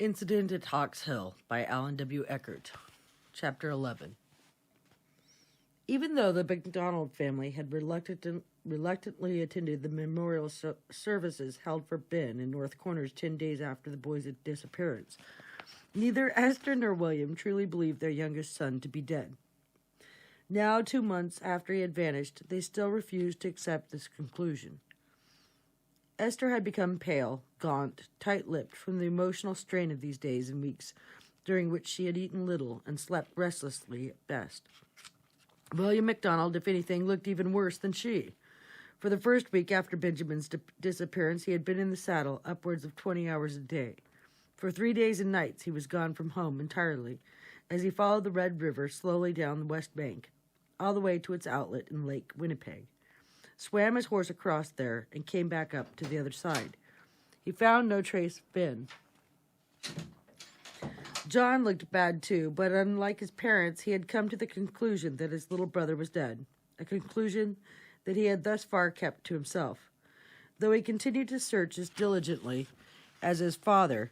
Incident at Hawks Hill by Alan W. Eckert. Chapter 11. Even though the MacDonald family had reluctantly attended the memorial services held for Ben in North Corners 10 days after the boy's disappearance, neither Esther nor William truly believed their youngest son to be dead. Now, 2 months after he had vanished, they still refused to accept this conclusion. Esther had become pale, gaunt, tight-lipped from the emotional strain of these days and weeks, during which she had eaten little and slept restlessly at best. William MacDonald, if anything, looked even worse than she. For the first week after Benjamin's disappearance, he had been in the saddle upwards of 20 hours a day. For 3 days and nights he was gone from home entirely, as he followed the Red River slowly down the west bank, all the way to its outlet in Lake Winnipeg, swam his horse across there, and came back up to the other side. He found no trace of Ben. John looked bad too, but unlike his parents, he had come to the conclusion that his little brother was dead, a conclusion that he had thus far kept to himself. Though he continued to search as diligently as his father,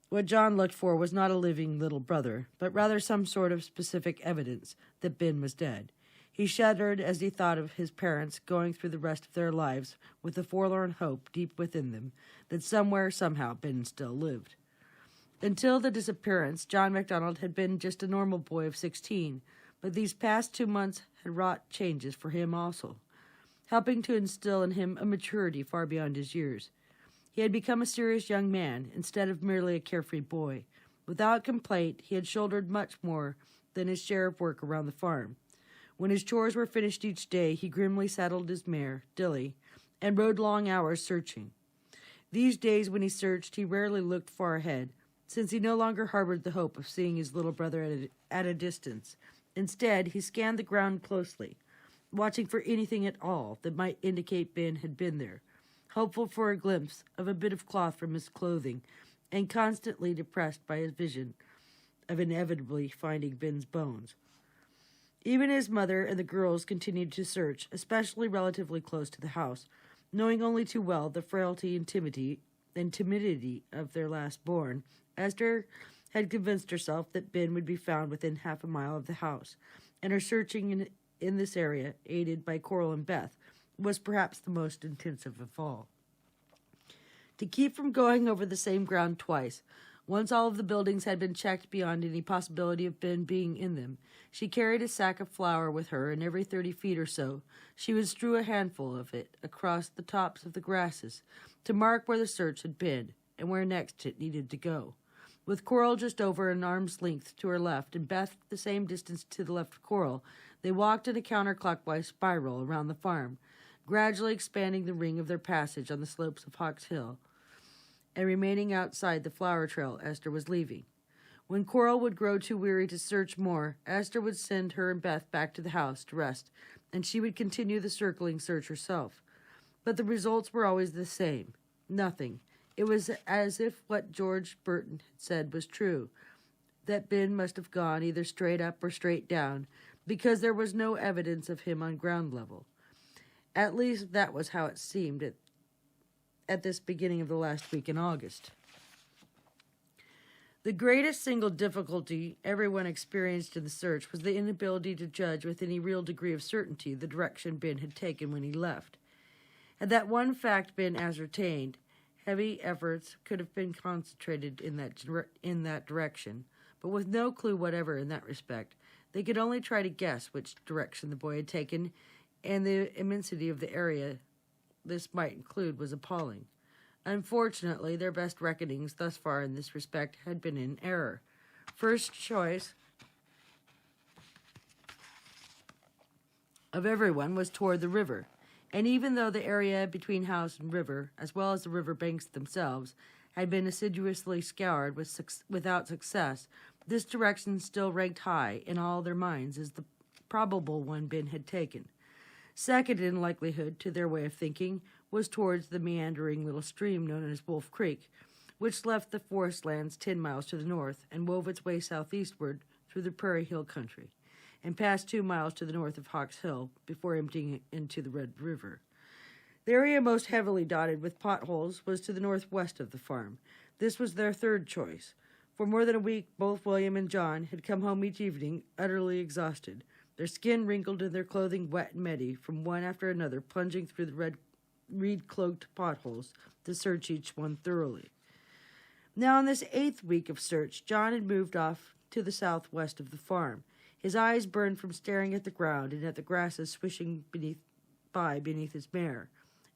what John looked for was not a living little brother, but rather some sort of specific evidence that Ben was dead. He shuddered as he thought of his parents going through the rest of their lives with the forlorn hope deep within them that somewhere, somehow, Ben still lived. Until the disappearance, John MacDonald had been just a normal boy of 16, but these past 2 months had wrought changes for him also, helping to instill in him a maturity far beyond his years. He had become a serious young man instead of merely a carefree boy. Without complaint, he had shouldered much more than his share of work around the farm. When his chores were finished each day, he grimly saddled his mare, Dilly, and rode long hours searching. These days when he searched, he rarely looked far ahead, since he no longer harbored the hope of seeing his little brother at a distance. Instead, he scanned the ground closely, watching for anything at all that might indicate Ben had been there, hopeful for a glimpse of a bit of cloth from his clothing, and constantly depressed by his vision of inevitably finding Ben's bones. Even his mother and the girls continued to search, especially relatively close to the house, knowing only too well the frailty and timidity of their last-born. Esther had convinced herself that Ben would be found within half a mile of the house, and her searching in this area, aided by Coral and Beth, was perhaps the most intensive of all. To keep from going over the same ground twice, once all of the buildings had been checked beyond any possibility of Ben being in them, she carried a sack of flour with her, and every 30 feet or so she would strew a handful of it across the tops of the grasses to mark where the search had been and where next it needed to go. With Coral just over an arm's length to her left and Beth the same distance to the left of Coral, they walked in a counterclockwise spiral around the farm, gradually expanding the ring of their passage on the slopes of Hawks Hill, and remaining outside the flower trail Esther was leaving. When Coral would grow too weary to search more, Esther would send her and Beth back to the house to rest, and she would continue the circling search herself. But the results were always the same. Nothing. It was as if what George Burton had said was true, that Ben must have gone either straight up or straight down, because there was no evidence of him on ground level. At least that was how it seemed at this beginning of the last week in August. The greatest single difficulty everyone experienced in the search was the inability to judge with any real degree of certainty the direction Ben had taken when he left. Had that one fact been ascertained, heavy efforts could have been concentrated in that direction, but with no clue whatever in that respect, they could only try to guess which direction the boy had taken, and the immensity of the area this might include was appalling. Unfortunately, their best reckonings thus far in this respect had been in error. First choice of everyone was toward the river, and even though the area between house and river, as well as the river banks themselves, had been assiduously scoured without success, this direction still ranked high in all their minds as the probable one Ben had taken. Second in likelihood to their way of thinking was towards the meandering little stream known as Wolf Creek, which left the forest lands 10 miles to the north and wove its way southeastward through the Prairie Hill country, and passed 2 miles to the north of Hawks Hill before emptying into the Red River. The area most heavily dotted with potholes was to the northwest of the farm. This was their third choice. For more than a week, both William and John had come home each evening utterly exhausted, their skin wrinkled and their clothing wet and muddy from one after another plunging through the reed-cloaked potholes to search each one thoroughly. Now, in this 8th week of search, John had moved off to the southwest of the farm. His eyes burned from staring at the ground and at the grasses swishing beneath his mare.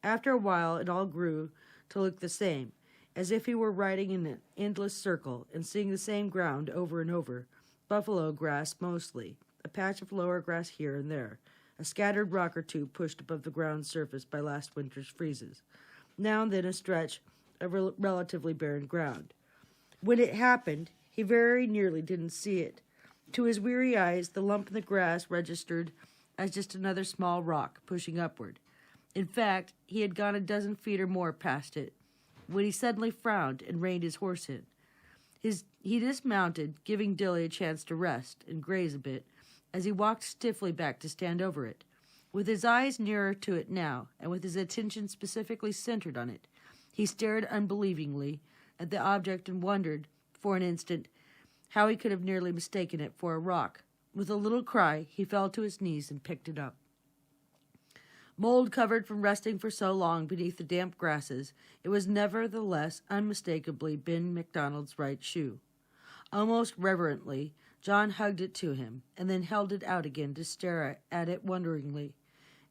After a while, it all grew to look the same, as if he were riding in an endless circle and seeing the same ground over and over. Buffalo grass mostly, a patch of lower grass here and there, a scattered rock or two pushed above the ground surface by last winter's freezes. Now and then a stretch of relatively barren ground. When it happened, he very nearly didn't see it. To his weary eyes, the lump in the grass registered as just another small rock pushing upward. In fact, he had gone a dozen feet or more past it, when he suddenly frowned and reined his horse in. He dismounted, giving Dilly a chance to rest and graze a bit, as he walked stiffly back to stand over it. With his eyes nearer to it now, and with his attention specifically centered on it, he stared unbelievingly at the object and wondered, for an instant, how he could have nearly mistaken it for a rock. With a little cry, he fell to his knees and picked it up. Mold covered from resting for so long beneath the damp grasses, it was nevertheless unmistakably Ben MacDonald's right shoe. Almost reverently, John hugged it to him, and then held it out again to stare at it wonderingly.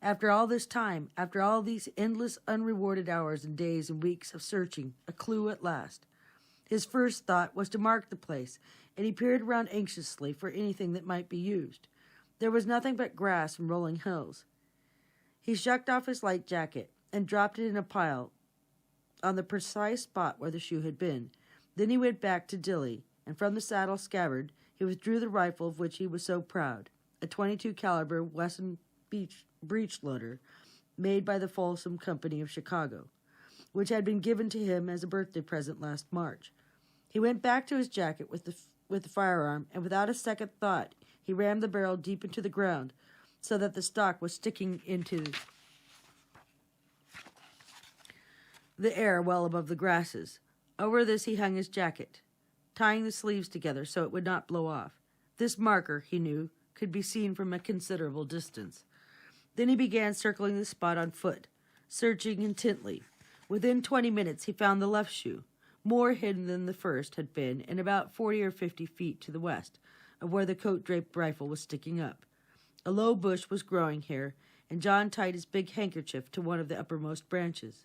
After all this time, after all these endless, unrewarded hours and days and weeks of searching, a clue at last. His first thought was to mark the place, and he peered around anxiously for anything that might be used. There was nothing but grass and rolling hills. He shucked off his light jacket and dropped it in a pile on the precise spot where the shoe had been. Then he went back to Dilly, and from the saddle scabbard he withdrew the rifle of which he was so proud, a .22 caliber Wesson breech loader made by the Folsom Company of Chicago, which had been given to him as a birthday present last March. He went back to his jacket with the firearm, and without a second thought, he rammed the barrel deep into the ground, so that the stock was sticking into the air well above the grasses. Over this he hung his jacket, tying the sleeves together so it would not blow off. This marker, he knew, could be seen from a considerable distance. Then he began circling the spot on foot, searching intently. Within 20 minutes he found the left shoe, more hidden than the first had been, and about 40 or 50 feet to the west of where the coat-draped rifle was sticking up. A low bush was growing here, and John tied his big handkerchief to one of the uppermost branches.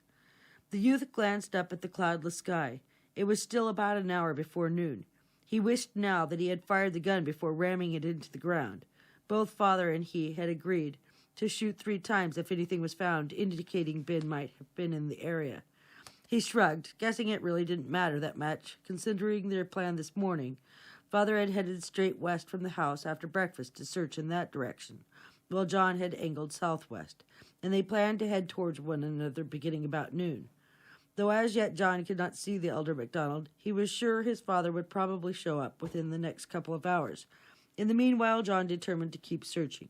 The youth glanced up at the cloudless sky. It was still about an hour before noon. He wished now that he had fired the gun before ramming it into the ground. Both father and he had agreed to shoot 3 times if anything was found indicating Ben might have been in the area. He shrugged, guessing it really didn't matter that much, considering their plan this morning. Father had headed straight west from the house after breakfast to search in that direction, while John had angled southwest, and they planned to head towards one another beginning about noon. Though as yet John could not see the elder MacDonald, he was sure his father would probably show up within the next couple of hours. In the meanwhile, John determined to keep searching.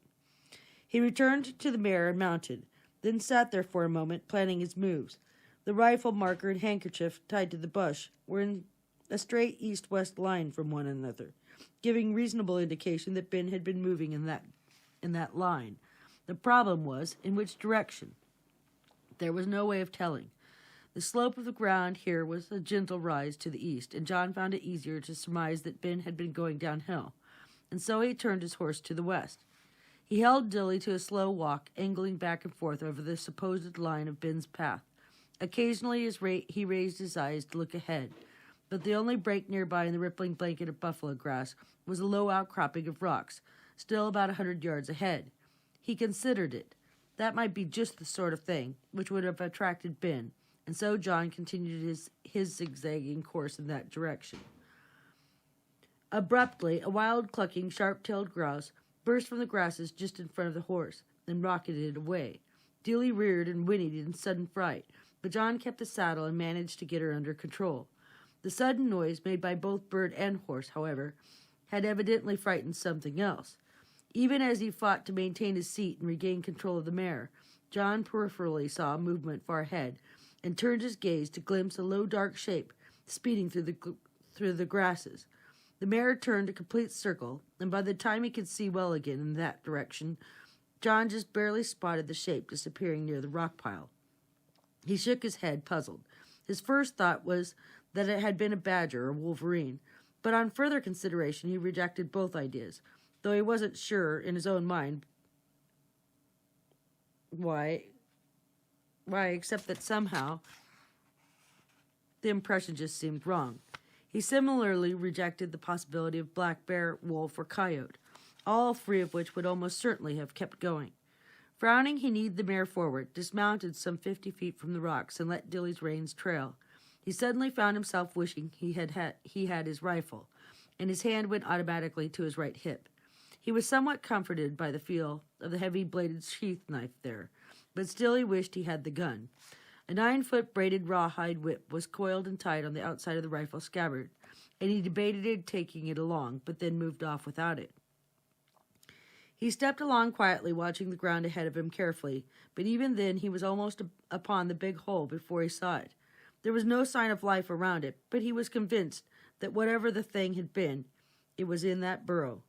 He returned to the mare and mounted, then sat there for a moment, planning his moves. The rifle marker and handkerchief tied to the bush were in a straight east-west line from one another, giving reasonable indication that Ben had been moving in that line. The problem was, in which direction? There was no way of telling. The slope of the ground here was a gentle rise to the east, and John found it easier to surmise that Ben had been going downhill, and so he turned his horse to the west. He held Dilly to a slow walk, angling back and forth over the supposed line of Ben's path. Occasionally he raised his eyes to look ahead, but the only break nearby in the rippling blanket of buffalo grass was a low outcropping of rocks, still about 100 yards ahead. He considered it. That might be just the sort of thing which would have attracted Ben, and so John continued his zigzagging course in that direction. Abruptly, a wild, clucking, sharp-tailed grouse burst from the grasses just in front of the horse, and rocketed away. Dilly reared and whinnied in sudden fright, but John kept the saddle and managed to get her under control. The sudden noise made by both bird and horse, however, had evidently frightened something else. Even as he fought to maintain his seat and regain control of the mare, John peripherally saw a movement far ahead, and turned his gaze to glimpse a low dark shape speeding through through the grasses. The mare turned a complete circle, and by the time he could see well again in that direction, John just barely spotted the shape disappearing near the rock pile. He shook his head, puzzled. His first thought was that it had been a badger or wolverine, but on further consideration he rejected both ideas, though he wasn't sure in his own mind why, except that somehow the impression just seemed wrong. He similarly rejected the possibility of black bear, wolf, or coyote, all three of which would almost certainly have kept going. Frowning, he kneed the mare forward, dismounted some 50 feet from the rocks, and let Dilly's reins trail. He suddenly found himself wishing he had his rifle, and his hand went automatically to his right hip. He was somewhat comforted by the feel of the heavy-bladed sheath knife there, but still he wished he had the gun. A 9-foot braided rawhide whip was coiled and tied on the outside of the rifle scabbard, and he debated taking it along, but then moved off without it. He stepped along quietly, watching the ground ahead of him carefully, but even then he was almost upon the big hole before he saw it. There was no sign of life around it, but he was convinced that whatever the thing had been, it was in that burrow.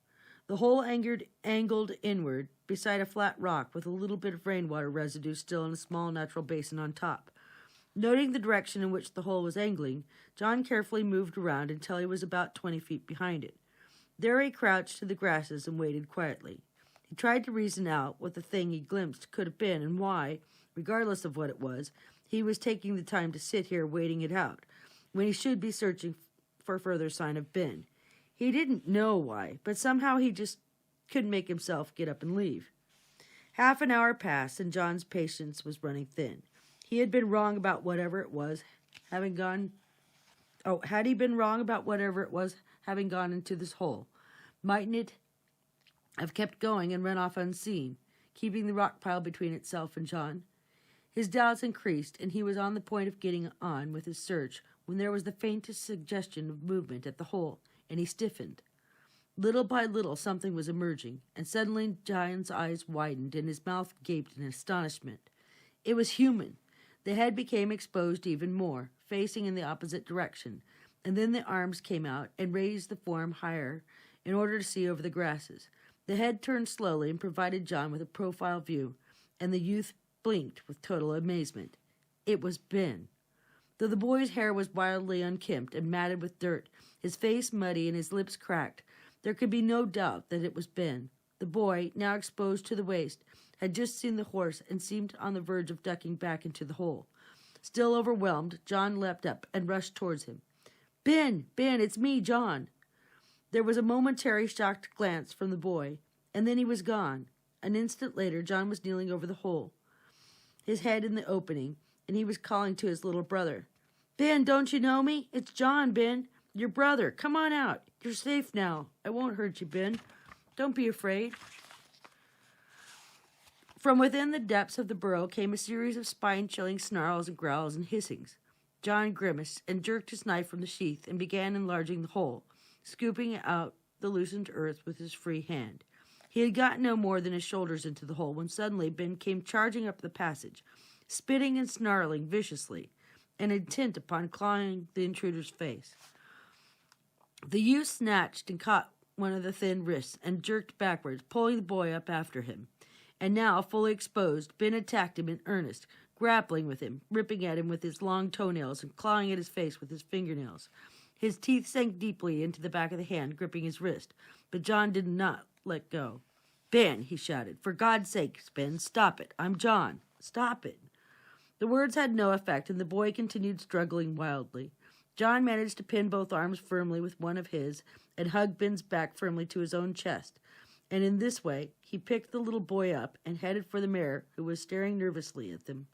The hole angled inward beside a flat rock with a little bit of rainwater residue still in a small natural basin on top. Noting the direction in which the hole was angling, John carefully moved around until he was about 20 feet behind it. There he crouched to the grasses and waited quietly. He tried to reason out what the thing he glimpsed could have been and why, regardless of what it was, he was taking the time to sit here waiting it out, when he should be searching for further sign of Ben. He didn't know why, but somehow he just couldn't make himself get up and leave. Half an hour passed, and John's patience was running thin. He had been wrong about whatever it was, had he been wrong about whatever it was, having gone into this hole? Mightn't it have kept going and run off unseen, keeping the rock pile between itself and John? His doubts increased, and he was on the point of getting on with his search when there was the faintest suggestion of movement at the hole, and he stiffened. Little by little something was emerging, and suddenly John's eyes widened and his mouth gaped in astonishment. It was human. The head became exposed even more, facing in the opposite direction, and then the arms came out and raised the form higher in order to see over the grasses. The head turned slowly and provided John with a profile view, and the youth blinked with total amazement. It was Ben. Though the boy's hair was wildly unkempt and matted with dirt, his face muddy and his lips cracked, there could be no doubt that it was Ben. The boy, now exposed to the waist, had just seen the horse and seemed on the verge of ducking back into the hole. Still overwhelmed, John leapt up and rushed towards him. Ben, it's me, John." There was a momentary shocked glance from the boy, and then he was gone. An instant later, John was kneeling over the hole, his head in the opening, and he was calling to his little brother. "Ben, don't you know me? It's John, Ben, your brother. Come on out. You're safe now. I won't hurt you, Ben. Don't be afraid." From within the depths of the burrow came a series of spine-chilling snarls and growls and hissings. John grimaced and jerked his knife from the sheath and began enlarging the hole, scooping out the loosened earth with his free hand. He had got no more than his shoulders into the hole when suddenly Ben came charging up the passage, spitting and snarling viciously, and intent upon clawing the intruder's face. The youth snatched and caught one of the thin wrists and jerked backwards, pulling the boy up after him. And now, fully exposed, Ben attacked him in earnest, grappling with him, ripping at him with his long toenails and clawing at his face with his fingernails. His teeth sank deeply into the back of the hand, gripping his wrist, but John did not let go. "Ben," he shouted, "for God's sake, Ben, stop it. I'm John. Stop it." The words had no effect, and the boy continued struggling wildly. John managed to pin both arms firmly with one of his and hug Ben's back firmly to his own chest, and in this way he picked the little boy up and headed for the mare, who was staring nervously at them.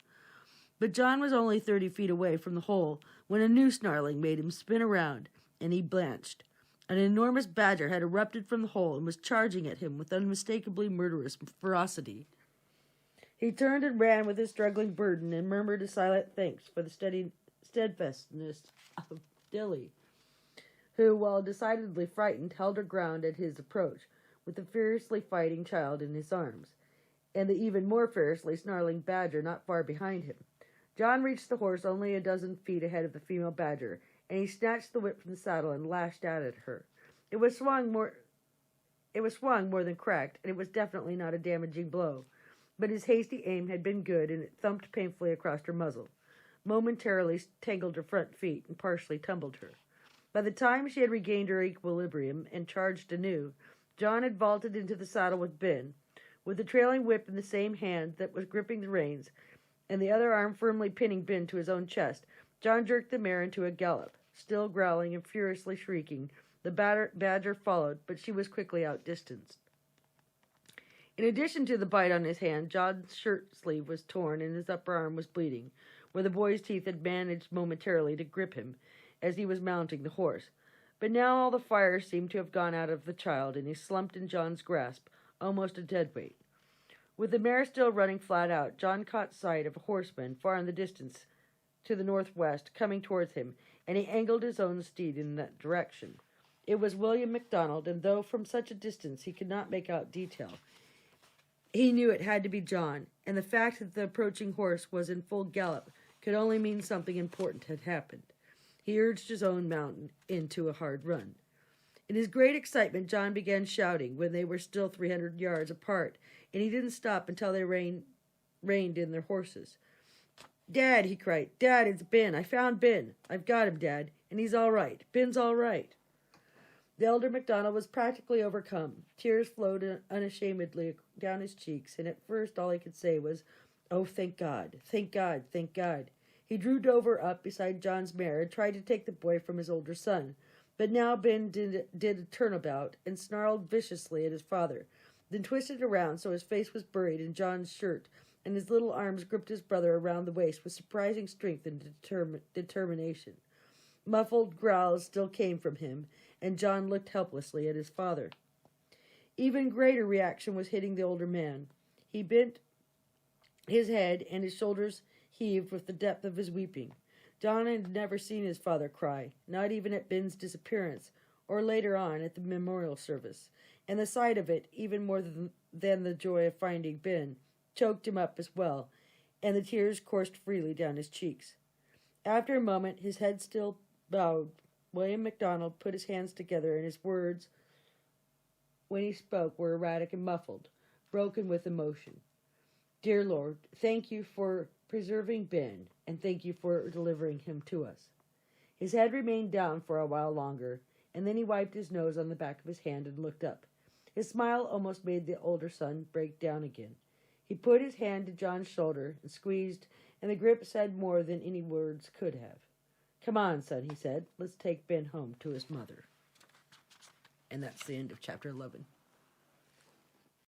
But John was only 30 feet away from the hole when a new snarling made him spin around, and he blanched. An enormous badger had erupted from the hole and was charging at him with unmistakably murderous ferocity. He turned and ran with his struggling burden and murmured a silent thanks for the steadfastness of Dilly, who, while decidedly frightened, held her ground at his approach, with the fiercely fighting child in his arms, and the even more fiercely snarling badger not far behind him. John reached the horse only a dozen feet ahead of the female badger, and he snatched the whip from the saddle and lashed out at her. It was swung more than cracked, and it was definitely not a damaging blow. But his hasty aim had been good, and it thumped painfully across her muzzle, momentarily tangled her front feet, and partially tumbled her. By the time she had regained her equilibrium and charged anew, John had vaulted into the saddle with Ben, with the trailing whip in the same hand that was gripping the reins, and the other arm firmly pinning Ben to his own chest. John jerked the mare into a gallop. Still growling and furiously shrieking, the badger followed, but she was quickly outdistanced. In addition to the bite on his hand, John's shirt sleeve was torn and his upper arm was bleeding, where the boy's teeth had managed momentarily to grip him as he was mounting the horse. But now all the fire seemed to have gone out of the child, and he slumped in John's grasp, almost a dead weight. With the mare still running flat out, John caught sight of a horseman far in the distance to the northwest coming towards him, and he angled his own steed in that direction. It was William MacDonald, and though from such a distance he could not make out detail, he knew it had to be John, and the fact that the approaching horse was in full gallop could only mean something important had happened. He urged his own mount into a hard run. In his great excitement, John began shouting when they were still 300 yards apart, and he didn't stop until they reined in their horses. "Dad," he cried. "Dad, it's Ben. I found Ben. I've got him, Dad, and he's all right. Ben's all right." The elder MacDonald was practically overcome. Tears flowed unashamedly down his cheeks, and at first all he could say was, "Oh, thank God, thank God, thank God." He drew Dover up beside John's mare and tried to take the boy from his older son. But now Ben did a turnabout and snarled viciously at his father, then twisted around so his face was buried in John's shirt, and his little arms gripped his brother around the waist with surprising strength and determination. Muffled growls still came from him, and John looked helplessly at his father. Even greater reaction was hitting the older man. He bent his head, and his shoulders heaved with the depth of his weeping. John had never seen his father cry, not even at Ben's disappearance, or later on at the memorial service, and the sight of it, even more than the joy of finding Ben, choked him up as well, and the tears coursed freely down his cheeks. After a moment, his head still bowed, William MacDonald put his hands together, and his words, when he spoke, were erratic and muffled, broken with emotion. "Dear Lord, thank you for preserving Ben, and thank you for delivering him to us." His head remained down for a while longer, and then he wiped his nose on the back of his hand and looked up. His smile almost made the older son break down again. He put his hand to John's shoulder and squeezed, and the grip said more than any words could have. "Come on, son," he said. "Let's take Ben home to his mother." And that's the end of chapter 11.